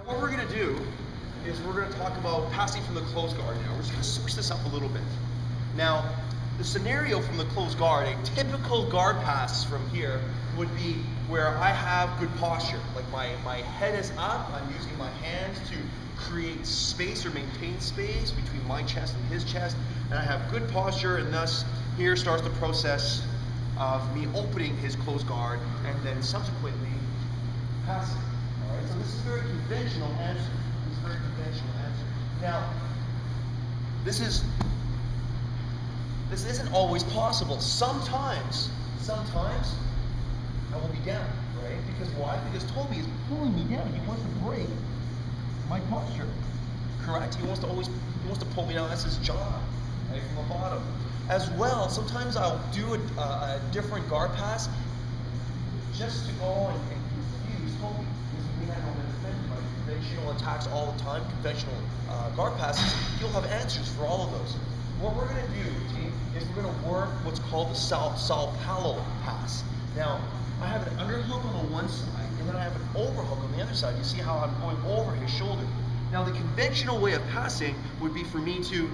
What we're going to do is we're going to talk about passing from the closed guard now. We're just going to switch this up a little bit. Now, the scenario from the closed guard, a typical guard pass from here would be where I have good posture. Like my head is up, I'm using my hands to create space or maintain space between my chest and his chest, and I have good posture, and thus here starts the process of me opening his closed guard and then subsequently passing. All right, so this is a very conventional answer. This is a very conventional answer. Now, this isn't always possible. Sometimes I will be down, right? Because why? Because Toby is pulling me down. He wants to break my posture. Correct? He wants to pull me down. That's his job, right, from the bottom. As well, sometimes I'll do a different guard pass just to go and confuse Toby. Because we have no defend by conventional attacks all the time, conventional guard passes. You'll have answers for all of those. What we're going to do, team, is we're going to work what's called the Sao Paulo Pass. Now, I have an underhook on the one side, and then I have an overhook on the other side. You see how I'm going over his shoulder. Now, the conventional way of passing would be for me to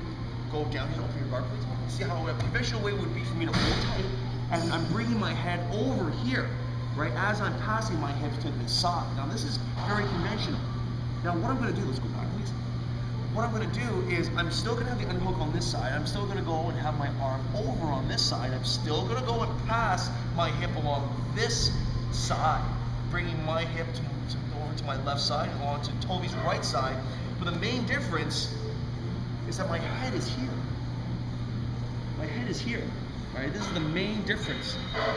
go down here, open your guard, please. See how a conventional way would be for me to hold tight, and I'm bringing my head over here, right, as I'm passing my hips to the side. Now, this is very conventional. Now, what I'm going to do, let's go back, please. What I'm going to do is I'm still going to have the underhook on this side. I'm still going to go and have my arm over on this side. I'm still going to go and pass my hip along this side, bringing my hip over to my left side and on to Toby's right side. But the main difference is that my head is here. My head is here. Right? This is the main difference.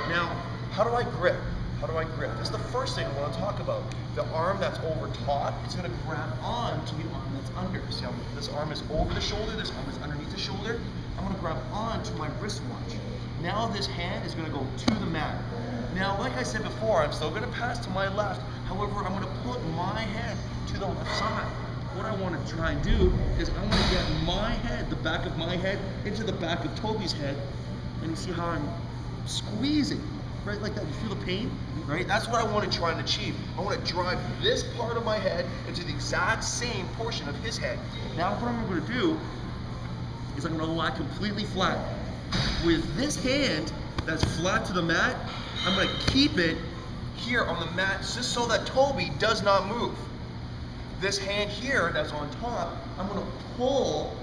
Now, how do I grip? How do I grip? This is the first thing I want to talk about. The arm that's over top is going to grab on to the arm that's under. See how this arm is over the shoulder, this arm is underneath the shoulder. I'm going to grab on to my wristwatch. Now this hand is going to go to the mat. Now, like I said before, I'm still going to pass to my left. However, I'm going to put my head to the left side. What I want to try and do is I want to get my head, the back of my head, into the back of Toby's head. And you see how I'm squeezing. Right, like that, you feel the pain, right? That's what I want to try and achieve. I want to drive this part of my head into the exact same portion of his head. Now what I'm going to do is I'm going to lie completely flat. With this hand that's flat to the mat, I'm going to keep it here on the mat just so that Toby does not move. This hand here that's on top, I'm going to pull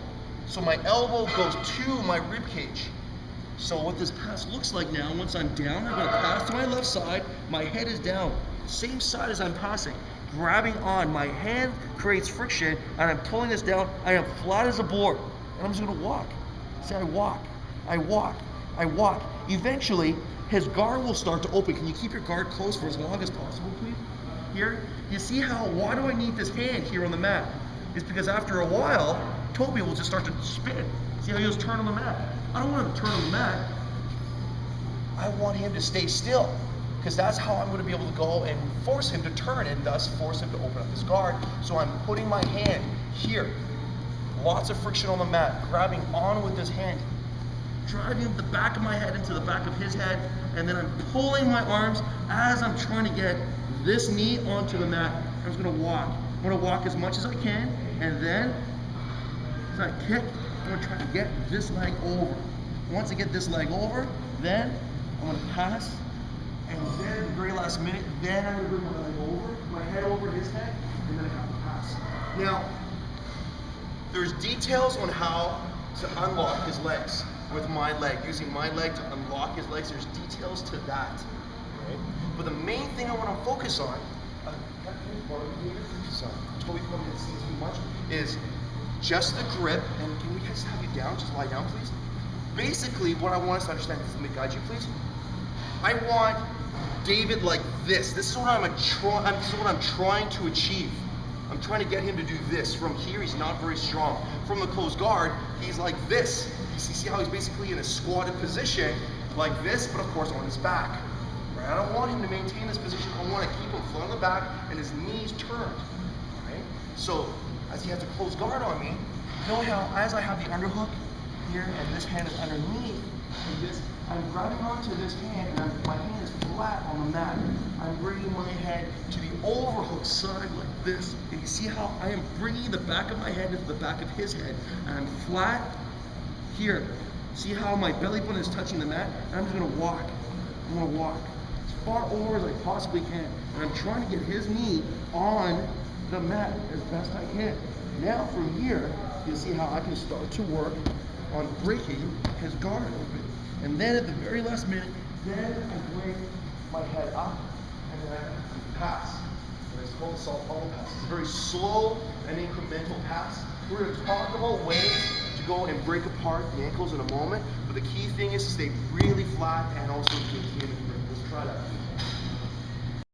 so my elbow goes to my rib cage. So what this pass looks like now, once I'm down, I'm going to pass to my left side, my head is down, same side as I'm passing, grabbing on, my hand creates friction, and I'm pulling this down, I am flat as a board, and I'm just going to walk. See, I walk, I walk, I walk. Eventually, his guard will start to open. Can you keep your guard closed for as long as possible, please? Here, you see how, why do I need this hand here on the mat? It's because after a while, Toby will just start to spin. See how he'll just turn on the mat? I don't want him to turn on the mat. I want him to stay still, because that's how I'm going to be able to go and force him to turn and thus force him to open up his guard. So I'm putting my hand here. Lots of friction on the mat, grabbing on with this hand, driving the back of my head into the back of his head, and then I'm pulling my arms as I'm trying to get this knee onto the mat. I'm just going to walk. I'm going to walk as much as I can, and then as I kick, I'm going to try to get this leg over. Once I get this leg over, then I'm going to pass, and then at the very last minute, then I'm going to bring my leg over, my head over his head, and then I have to pass. Now, there's details on how to unlock his legs with my leg, using my leg to unlock his legs. There's details to that. Right? But the main thing I want to focus on, Toby probably didn't see too much, is just the grip. And can we just have you down? Just lie down, please. Basically, what I want us to understand is, let me guide you, please. I want David like this. This is what I'm trying to achieve. I'm trying to get him to do this. From here, he's not very strong. From the closed guard, he's like this. You see how he's basically in a squatted position, like this, but of course on his back. Right? I don't want him to maintain this position. I want to keep him flat on the back and his knees turned. Right? So, as he has a closed guard on me, know how as I have the underhook here and this hand is underneath, like this. I'm grabbing onto this hand, and my hand is flat on the mat. I'm bringing my head to the overhook side like this. And you see how I am bringing the back of my head into the back of his head. And I'm flat here. See how my belly button is touching the mat? And I'm just gonna walk. I'm gonna walk as far over as I possibly can. And I'm trying to get his knee on the mat as best I can. Now from here, you'll see how I can start to work on breaking his guard open. And then at the very last minute, then I bring my head up and then I pass. And it's called the Sao Paulo Pass. It's a very slow and incremental pass. We're going to talk about ways to go and break apart the ankles in a moment, but the key thing is to stay really flat and also to keep it. Let's try that.